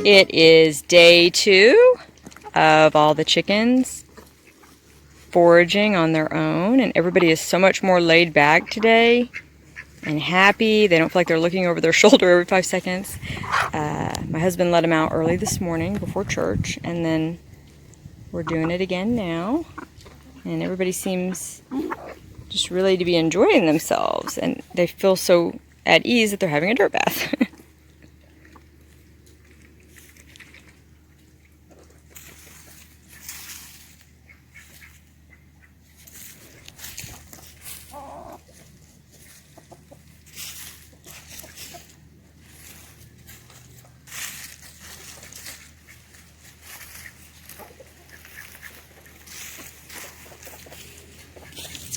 It is day 2 of all the chickens foraging on their own, and everybody is so much more laid back today and happy. They don't feel like they're looking over their shoulder every 5 seconds. My husband let them out early this morning before church, and then we're doing it again now. And everybody seems just really to be enjoying themselves, and they feel so at ease that they're having a dirt bath.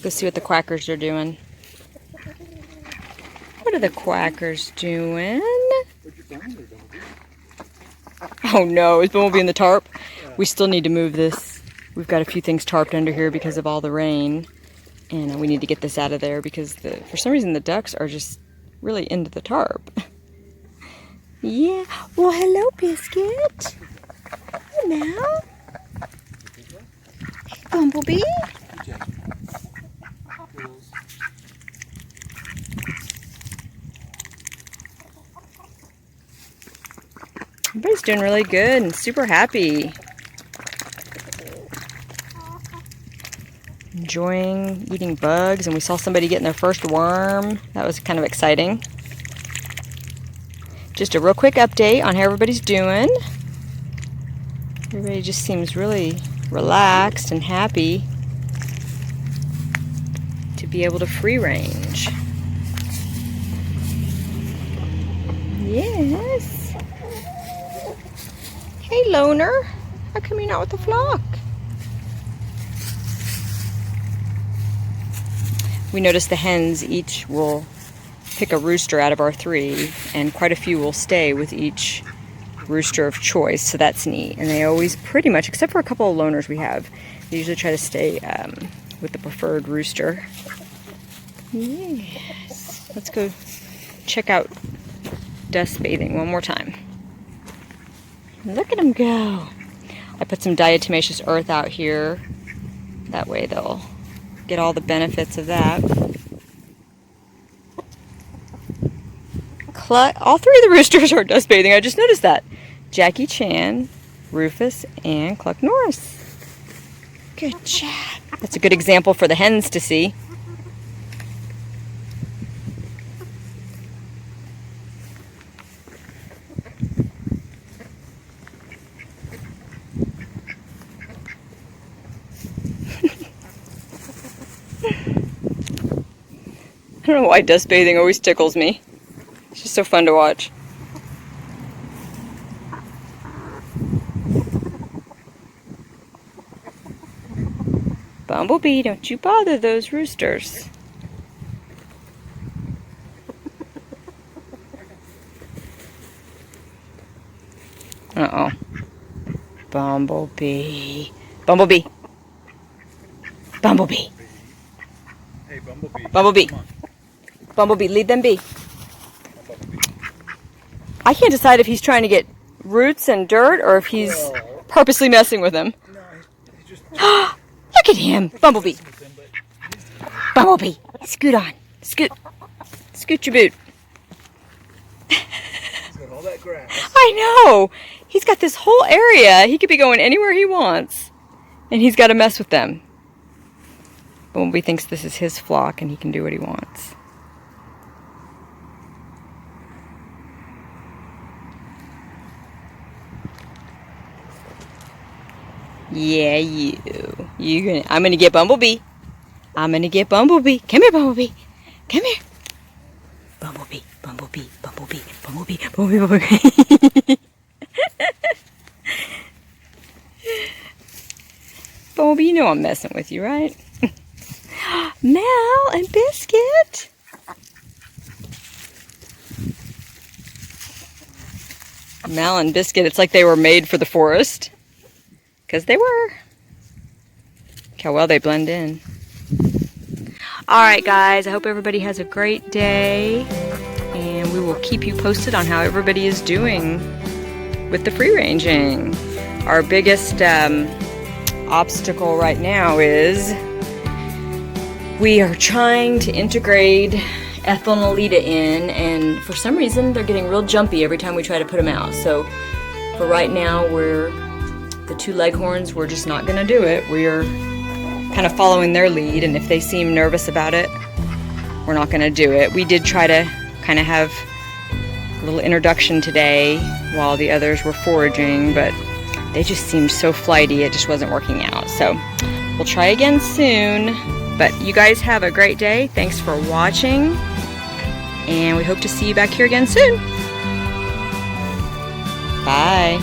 Let's go see what the quackers are doing. What are the quackers doing? Oh no, is Bumblebee in the tarp? We still need to move this. We've got a few things tarped under here because of all the rain. And we need to get this out of there because for some reason the ducks are just really into the tarp. Yeah. Well, hello, Biscuit. Hello. Hey, Bumblebee. Everybody's doing really good and super happy. Enjoying eating bugs, and we saw somebody getting their first worm. That was kind of exciting. Just a real quick update on how everybody's doing. Everybody just seems really relaxed and happy to be able to free range. Yes. Hey, Loner. How come you're not with the flock? We noticed the hens each will pick a rooster out of our 3, and quite a few will stay with each rooster of choice, so that's neat. And they always pretty much, except for a couple of loners we have, they usually try to stay with the preferred rooster. Yes. Let's go check out dust bathing one more time. Look at them go. I put some diatomaceous earth out here. That way they'll get all the benefits of that. All 3 of the roosters are dust bathing. I just noticed that. Jackie Chan, Rufus, and Cluck Norris. Good job. That's a good example for the hens to see. I don't know why dust bathing always tickles me. It's just so fun to watch. Bumblebee, don't you bother those roosters. Uh-oh. Bumblebee. Bumblebee. Bumblebee. Hey, Bumblebee. Bumblebee. Bumblebee, leave them be. I can't decide if he's trying to get roots and dirt or if he's purposely messing with them. No, he's just... Look at him. Bumblebee. Bumblebee. Scoot on. Scoot. Scoot your boot. He's got all that grass. I know. He's got this whole area. He could be going anywhere he wants. And he's got to mess with them. Bumblebee thinks this is his flock and he can do what he wants. Yeah, I'm gonna get Bumblebee. I'm gonna get Bumblebee. Come here, Bumblebee. Come here. Bumblebee, Bumblebee, Bumblebee, Bumblebee, Bumblebee, Bumblebee. Bumblebee, you know I'm messing with you, right? Mel and Biscuit. Mel and Biscuit, it's like they were made for the forest. Because they were. Look how well they blend in. Alright guys, I hope everybody has a great day. And we will keep you posted on how everybody is doing. with the free ranging. Our biggest obstacle right now is we are trying to integrate Ethel and Alita in, and for some reason they're getting real jumpy every time we try to put them out. So for right now, the two Leghorns, we're just not gonna do it. We're kind of following their lead, and if they seem nervous about it, we're not gonna do it. We did try to kind of have a little introduction today while the others were foraging, but they just seemed so flighty, it just wasn't working out. So we'll try again soon. But you guys have a great day. Thanks for watching, and we hope to see you back here again soon. Bye.